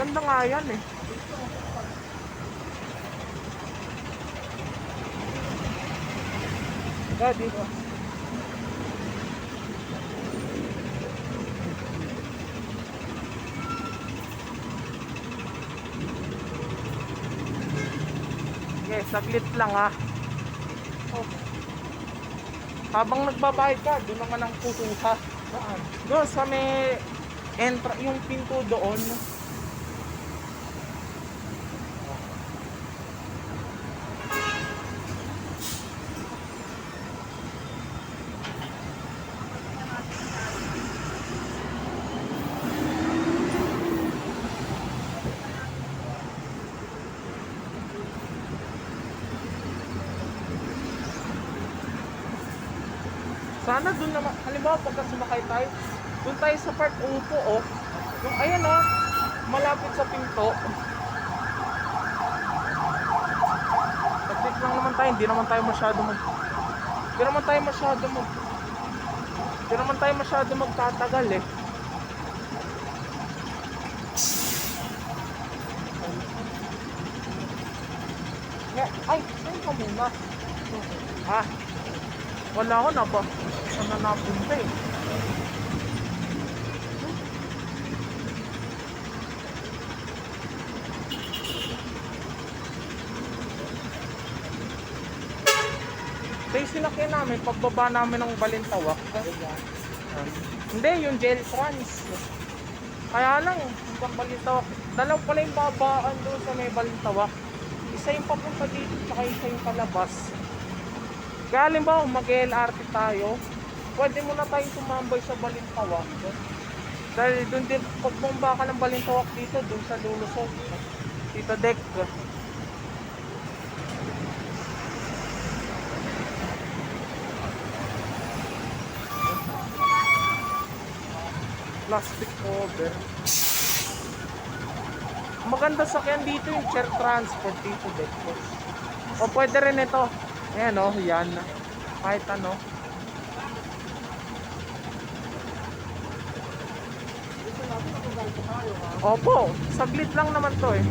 Maganda nga yan eh. Dito. Okay, saglit lang ha. Oh. Habang nagbabayad ka, doon naman ang kukuha. Saan? Doon sa may yung pinto doon. Sana doon naman, halimbawa pagka sumakay tayo, doon tayo sa part upo oh. Yung ayan oh, malapit sa pinto. Saglit lang naman tayo, hindi naman tayo masyado magtatagal eh. Ay, saan ka muna? Ha? Wala ako na ba? Saan na napunta eh? Kaya sinakyan namin, pagbaba namin ng Balintawak. Hindi, yung Jail Trans. Kaya lang, hanggang Balintawak. Dalaw pala yung babaan doon sa may Balintawak. Isa yung papunta dito, tsaka isa yung palabas. Kaya halimbawa, mag-LRT tayo, pwede mo na tayong tumambay sa Balintawak. Dahil doon din, pag bumaba ka ng Balintawak dito, doon sa lulusog. Dito deck. Plastic cover. Maganda sakyan dito yung chair transport dito deck. O pwede rin ito. Ayan o, yan. Kahit ano. Opo, saglit lang naman to eh.